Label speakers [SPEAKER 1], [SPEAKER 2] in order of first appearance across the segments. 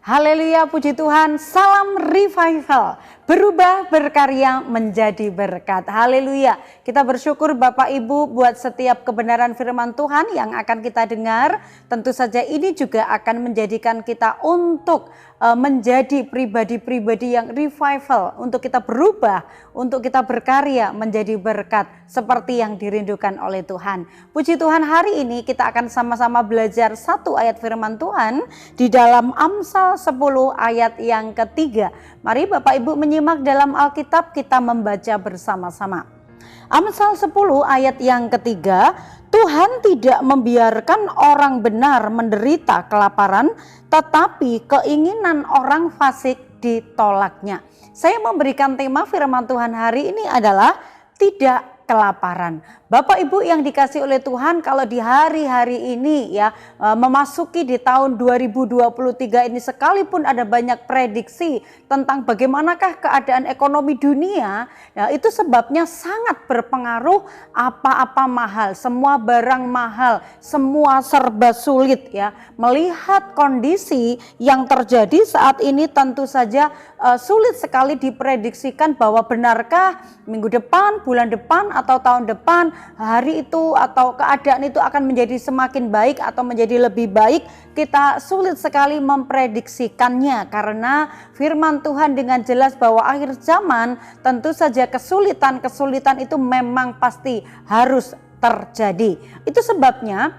[SPEAKER 1] Haleluya, puji Tuhan, salam revival, berubah berkarya menjadi berkat. Haleluya, kita bersyukur Bapak Ibu buat setiap kebenaran firman Tuhan yang akan kita dengar. Tentu saja ini juga akan menjadikan kita untuk menjadi pribadi-pribadi yang revival, untuk kita berubah, untuk kita berkarya menjadi berkat seperti yang dirindukan oleh Tuhan. Puji Tuhan, hari ini kita akan sama-sama belajar satu ayat firman Tuhan di dalam Amsal 10 ayat yang ketiga. Mari Bapak Ibu menyimak dalam Alkitab, kita membaca bersama-sama. Amsal 10 ayat yang ketiga, Tuhan tidak membiarkan orang benar menderita kelaparan, tetapi keinginan orang fasik ditolaknya. Saya memberikan tema firman Tuhan hari ini adalah tidak kelaparan. Bapak Ibu yang dikasih oleh Tuhan, kalau di hari-hari ini ya memasuki di tahun 2023 ini, sekalipun ada banyak prediksi tentang bagaimanakah keadaan ekonomi dunia, ya itu sebabnya sangat berpengaruh. Apa-apa mahal, semua barang mahal, semua serba sulit ya. Melihat kondisi yang terjadi saat ini tentu saja sulit sekali diprediksikan bahwa benarkah minggu depan, bulan depan atau tahun depan hari itu atau keadaan itu akan menjadi semakin baik atau menjadi lebih baik. Kita sulit sekali memprediksikannya karena firman Tuhan dengan jelas bahwa akhir zaman tentu saja kesulitan itu memang pasti harus terjadi. Itu sebabnya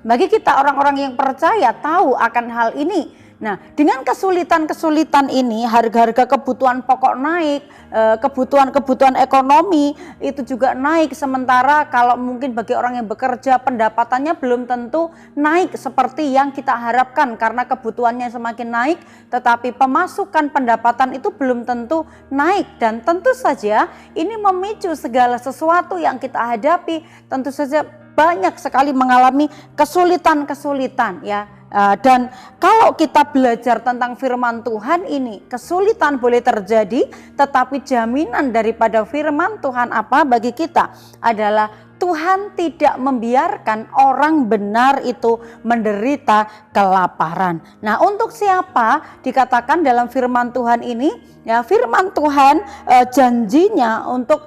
[SPEAKER 1] bagi kita orang-orang yang percaya tahu akan hal ini. Nah, dengan kesulitan ini, harga-harga kebutuhan pokok naik, kebutuhan ekonomi itu juga naik. Sementara kalau mungkin bagi orang yang bekerja pendapatannya belum tentu naik seperti yang kita harapkan karena kebutuhannya semakin naik, tetapi pemasukan pendapatan itu belum tentu naik. Dan tentu saja ini memicu segala sesuatu yang kita hadapi, tentu saja banyak sekali mengalami kesulitan ya. Dan kalau kita belajar tentang firman Tuhan ini, kesulitan boleh terjadi, tetapi jaminan daripada firman Tuhan apa bagi kita adalah Tuhan tidak membiarkan orang benar itu menderita kelaparan. Nah, untuk siapa dikatakan dalam firman Tuhan ini? Ya, firman Tuhan janjinya untuk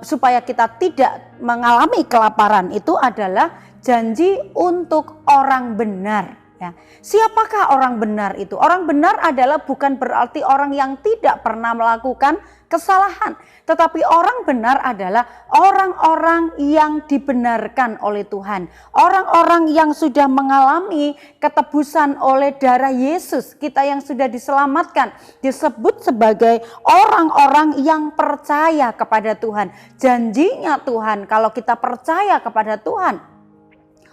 [SPEAKER 1] supaya kita tidak mengalami kelaparan itu adalah janji untuk orang benar. Ya. Siapakah orang benar itu? Orang benar adalah bukan berarti orang yang tidak pernah melakukan kesalahan, tetapi orang benar adalah orang-orang yang dibenarkan oleh Tuhan, orang-orang yang sudah mengalami ketebusan oleh darah Yesus. Kita yang sudah diselamatkan disebut sebagai orang-orang yang percaya kepada Tuhan. Janjinya Tuhan kalau kita percaya kepada Tuhan,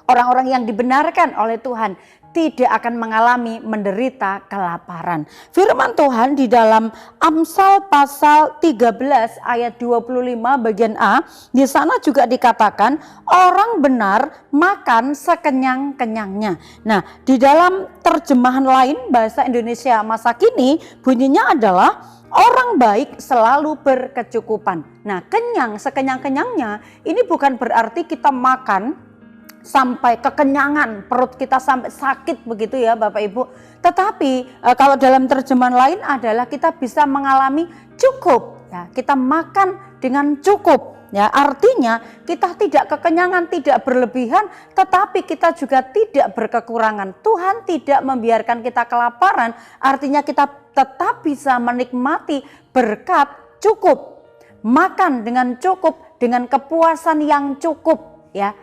[SPEAKER 1] orang-orang yang dibenarkan oleh Tuhan tidak akan mengalami menderita kelaparan. Firman Tuhan di dalam Amsal pasal 13 ayat 25 bagian A, di sana juga dikatakan orang benar makan sekenyang-kenyangnya. Nah, di dalam terjemahan lain bahasa Indonesia masa kini bunyinya adalah orang baik selalu berkecukupan. Nah, kenyang sekenyang-kenyangnya ini bukan berarti kita makan sampai kekenyangan, perut kita sampai sakit begitu ya Bapak Ibu. Tetapi kalau dalam terjemahan lain adalah kita bisa mengalami cukup ya, kita makan dengan cukup ya. Artinya kita tidak kekenyangan, tidak berlebihan, tetapi kita juga tidak berkekurangan. Tuhan tidak membiarkan kita kelaparan, artinya kita tetap bisa menikmati berkat cukup, makan dengan cukup, dengan kepuasan yang cukup ya.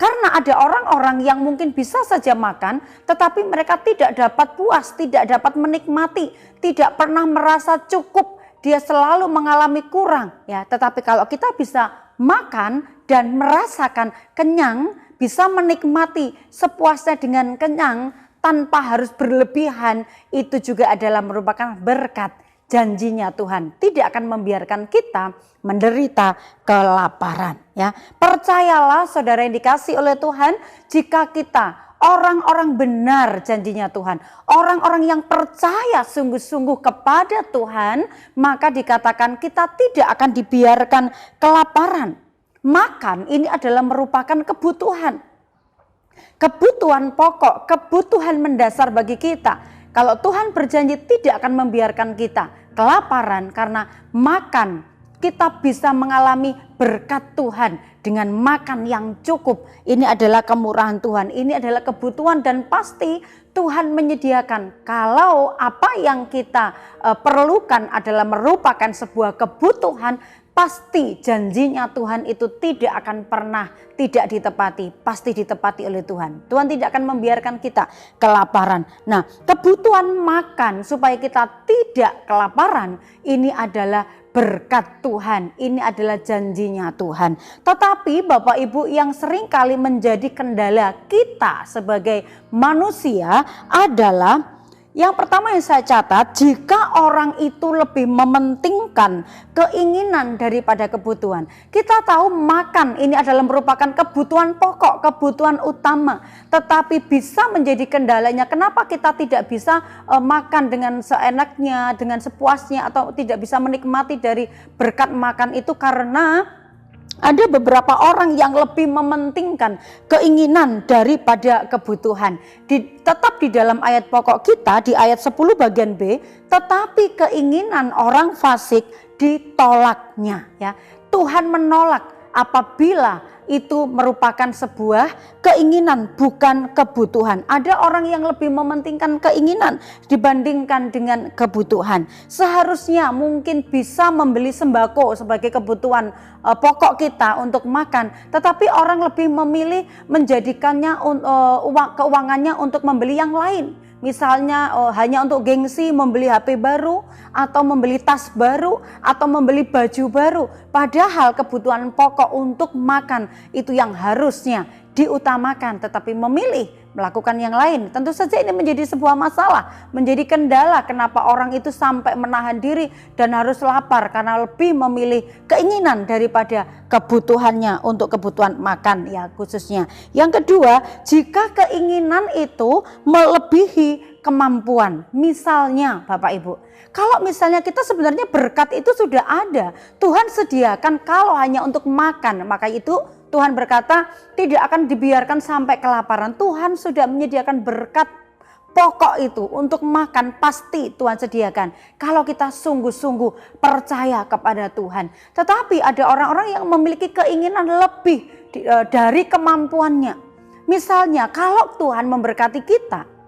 [SPEAKER 1] Karena ada orang-orang yang mungkin bisa saja makan, tetapi mereka tidak dapat puas, tidak dapat menikmati, tidak pernah merasa cukup, dia selalu mengalami kurang. Ya, tetapi kalau kita bisa makan dan merasakan kenyang, bisa menikmati sepuasnya dengan kenyang tanpa harus berlebihan, itu juga adalah merupakan berkat. Janjinya Tuhan tidak akan membiarkan kita menderita kelaparan ya. Percayalah saudara yang dikasih oleh Tuhan, jika kita orang-orang benar janjinya Tuhan, orang-orang yang percaya sungguh-sungguh kepada Tuhan, maka dikatakan kita tidak akan dibiarkan kelaparan. Makan ini adalah merupakan kebutuhan pokok, kebutuhan mendasar bagi kita. Kalau Tuhan berjanji tidak akan membiarkan kita kelaparan karena makan, kita bisa mengalami berkat Tuhan dengan makan yang cukup. Ini adalah kemurahan Tuhan, ini adalah kebutuhan, dan pasti Tuhan menyediakan. Kalau apa yang kita perlukan adalah merupakan sebuah kebutuhan, pasti janjinya Tuhan itu tidak akan pernah tidak ditepati, pasti ditepati oleh Tuhan. Tuhan tidak akan membiarkan kita kelaparan. Nah, kebutuhan makan supaya kita tidak kelaparan, ini adalah berkat Tuhan, ini adalah janjinya Tuhan. Tetapi Bapak Ibu, yang sering kali menjadi kendala kita sebagai manusia adalah yang pertama yang saya catat, jika orang itu lebih mementingkan keinginan daripada kebutuhan. Kita tahu makan ini adalah merupakan kebutuhan pokok, kebutuhan utama, tetapi bisa menjadi kendalanya. Kenapa kita tidak bisa makan dengan seenaknya, dengan sepuasnya, atau tidak bisa menikmati dari berkat makan itu? Karena ada beberapa orang yang lebih mementingkan keinginan daripada kebutuhan. Tetap di dalam ayat pokok kita di ayat 10 bagian B, tetapi keinginan orang fasik ditolaknya, ya. Tuhan menolak apabila itu merupakan sebuah keinginan, bukan kebutuhan. Ada orang yang lebih mementingkan keinginan dibandingkan dengan kebutuhan. Seharusnya mungkin bisa membeli sembako sebagai kebutuhan pokok kita untuk makan, tetapi orang lebih memilih menjadikannya keuangannya untuk membeli yang lain. Misalnya hanya untuk gengsi membeli HP baru, atau membeli tas baru, atau membeli baju baru. Padahal kebutuhan pokok untuk makan itu yang harusnya diutamakan, tetapi memilih melakukan yang lain. Tentu saja ini menjadi sebuah masalah, menjadi kendala kenapa orang itu sampai menahan diri dan harus lapar karena lebih memilih keinginan daripada kebutuhannya untuk kebutuhan makan, ya, khususnya. Yang kedua, jika keinginan itu melebihi kemampuan. Misalnya Bapak Ibu, kalau misalnya kita sebenarnya berkat itu sudah ada, Tuhan sediakan kalau hanya untuk makan, maka itu Tuhan berkata tidak akan dibiarkan sampai kelaparan. Tuhan sudah menyediakan berkat pokok itu untuk makan, pasti Tuhan sediakan kalau kita sungguh-sungguh percaya kepada Tuhan. Tetapi ada orang-orang yang memiliki keinginan lebih dari kemampuannya. Misalnya kalau Tuhan memberkati kita,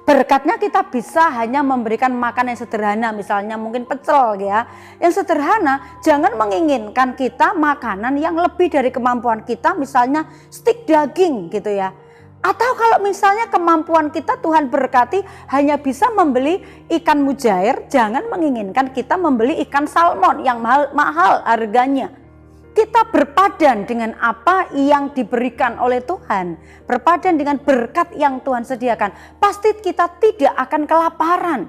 [SPEAKER 1] berkatnya kita bisa hanya memberikan makan yang sederhana, misalnya mungkin pecel, ya, yang sederhana. Jangan menginginkan kita makanan yang lebih dari kemampuan kita, misalnya stik daging gitu, ya. Atau kalau misalnya kemampuan kita Tuhan berkati hanya bisa membeli ikan mujair, jangan menginginkan kita membeli ikan salmon yang mahal harganya. Kita berpadan dengan apa yang diberikan oleh Tuhan, berpadan dengan berkat yang Tuhan sediakan, pasti kita tidak akan kelaparan.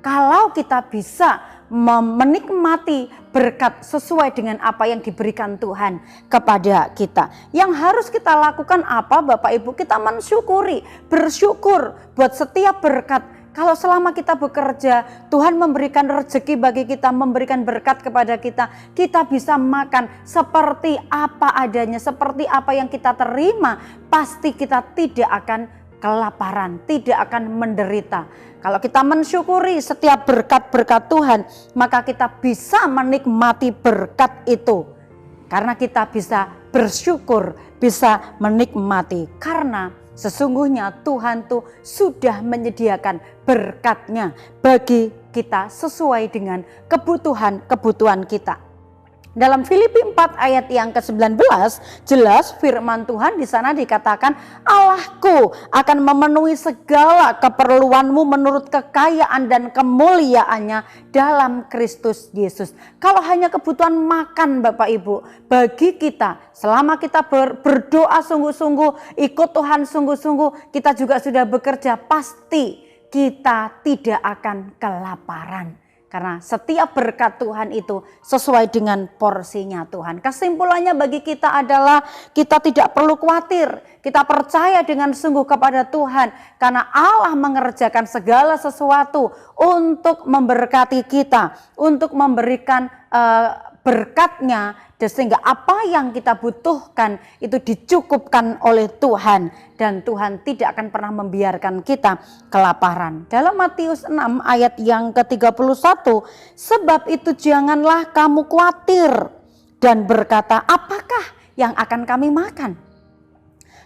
[SPEAKER 1] Kalau kita bisa menikmati berkat sesuai dengan apa yang diberikan Tuhan kepada kita. Yang harus kita lakukan apa, Bapak Ibu? Kita mensyukuri, bersyukur buat setiap berkat. Kalau selama kita bekerja, Tuhan memberikan rezeki bagi kita, memberikan berkat kepada kita, kita bisa makan seperti apa adanya, seperti apa yang kita terima, pasti kita tidak akan kelaparan, tidak akan menderita. Kalau kita mensyukuri setiap berkat-berkat Tuhan, maka kita bisa menikmati berkat itu. Karena kita bisa bersyukur, bisa menikmati. Karena sesungguhnya Tuhan tuh sudah menyediakan berkatnya bagi kita sesuai dengan kebutuhan kita. Dalam Filipi 4 ayat yang ke-19 jelas firman Tuhan di sana dikatakan, Allahku akan memenuhi segala keperluanmu menurut kekayaan dan kemuliaannya dalam Kristus Yesus. Kalau hanya kebutuhan makan Bapak Ibu, bagi kita selama kita berdoa sungguh-sungguh, ikut Tuhan sungguh-sungguh, kita juga sudah bekerja, pasti kita tidak akan kelaparan. Karena setiap berkat Tuhan itu sesuai dengan porsinya Tuhan. Kesimpulannya bagi kita adalah kita tidak perlu khawatir. Kita percaya dengan sungguh kepada Tuhan. Karena Allah mengerjakan segala sesuatu untuk memberkati kita. Untuk memberikan berkatnya sehingga apa yang kita butuhkan itu dicukupkan oleh Tuhan, dan Tuhan tidak akan pernah membiarkan kita kelaparan. Dalam Matius 6 ayat yang ke-31, sebab itu janganlah kamu khawatir dan berkata, apakah yang akan kami makan?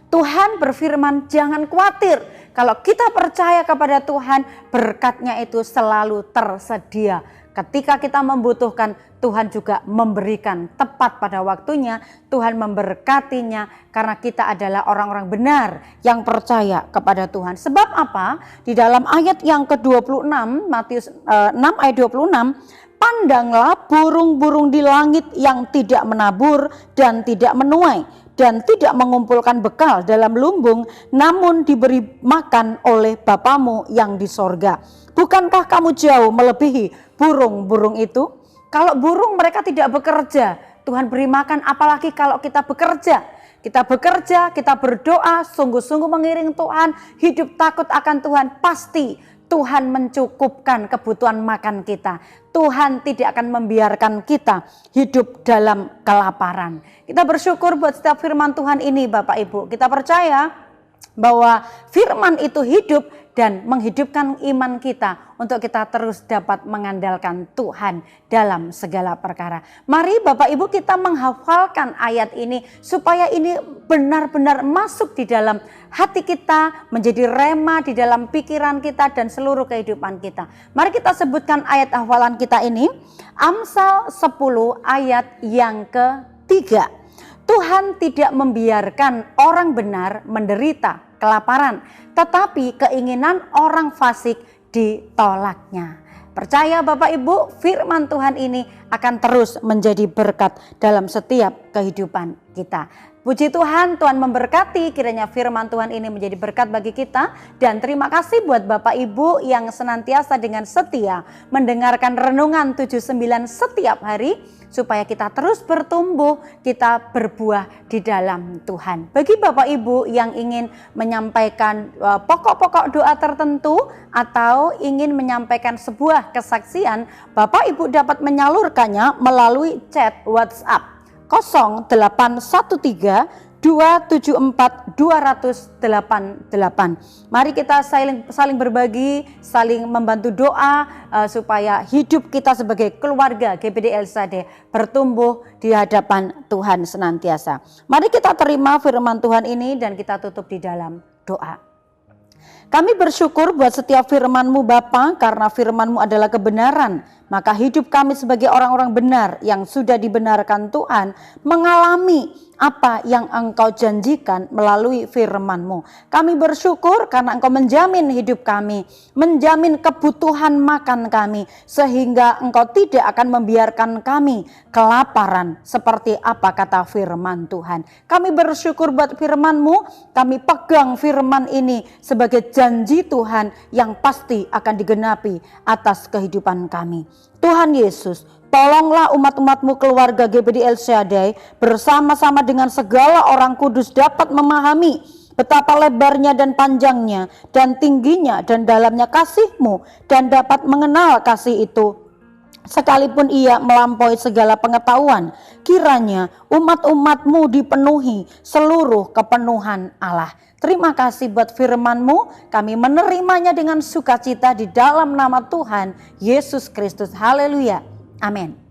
[SPEAKER 1] Tuhan berfirman, jangan khawatir. Kalau kita percaya kepada Tuhan, berkat-Nya itu selalu tersedia. Ketika kita membutuhkan, Tuhan juga memberikan tepat pada waktunya. Tuhan memberkatinya karena kita adalah orang-orang benar yang percaya kepada Tuhan. Sebab apa? Di dalam ayat yang ke-26, Matius 6 ayat 26, pandanglah burung-burung di langit yang tidak menabur dan tidak menuai dan tidak mengumpulkan bekal dalam lumbung, namun diberi makan oleh Bapamu yang di sorga. Bukankah kamu jauh melebihi burung-burung itu? Kalau burung mereka tidak bekerja, Tuhan beri makan, apalagi kalau kita bekerja. Kita bekerja, kita berdoa, sungguh-sungguh mengiring Tuhan, hidup takut akan Tuhan, pasti Tuhan mencukupkan kebutuhan makan kita. Tuhan tidak akan membiarkan kita hidup dalam kelaparan. Kita bersyukur buat setiap firman Tuhan ini Bapak Ibu. Kita percaya bahwa firman itu hidup dan menghidupkan iman kita untuk kita terus dapat mengandalkan Tuhan dalam segala perkara. Mari Bapak Ibu kita menghafalkan ayat ini supaya ini benar-benar masuk di dalam hati kita, menjadi rema di dalam pikiran kita dan seluruh kehidupan kita. Mari kita sebutkan ayat hafalan kita ini, Amsal 10 ayat yang ke-3. Tuhan tidak membiarkan orang benar menderita kelaparan, tetapi keinginan orang fasik ditolaknya. Percaya Bapak Ibu, firman Tuhan ini akan terus menjadi berkat dalam setiap kehidupan kita. Puji Tuhan, Tuhan memberkati, kiranya firman Tuhan ini menjadi berkat bagi kita. Dan terima kasih buat Bapak Ibu yang senantiasa dengan setia mendengarkan renungan 79 setiap hari, supaya kita terus bertumbuh, kita berbuah di dalam Tuhan. Bagi Bapak Ibu yang ingin menyampaikan pokok-pokok doa tertentu atau ingin menyampaikan sebuah kesaksian, Bapak Ibu dapat menyalurkannya melalui chat WhatsApp 0813 274 288. Mari kita saling berbagi, saling membantu doa supaya hidup kita sebagai keluarga GBD El Shaddai bertumbuh di hadapan Tuhan senantiasa. Mari kita terima firman Tuhan ini dan kita tutup di dalam doa. Kami bersyukur buat setiap firman-Mu Bapa, karena firman-Mu adalah kebenaran. Maka hidup kami sebagai orang-orang benar yang sudah dibenarkan Tuhan mengalami apa yang Engkau janjikan melalui firman-Mu. Kami bersyukur karena Engkau menjamin hidup kami, menjamin kebutuhan makan kami, sehingga Engkau tidak akan membiarkan kami kelaparan seperti apa kata firman Tuhan. Kami bersyukur buat firman-Mu, kami pegang firman ini sebagai janji Tuhan yang pasti akan digenapi atas kehidupan kami. Tuhan Yesus, tolonglah umat-umat-Mu keluarga GBD El Shaddai bersama-sama dengan segala orang kudus dapat memahami betapa lebarnya dan panjangnya dan tingginya dan dalamnya kasih-Mu, dan dapat mengenal kasih itu sekalipun ia melampaui segala pengetahuan. Kiranya umat-umat-Mu dipenuhi seluruh kepenuhan Allah. Terima kasih buat firman-Mu, kami menerimanya dengan sukacita di dalam nama Tuhan Yesus Kristus. Haleluya. Amin.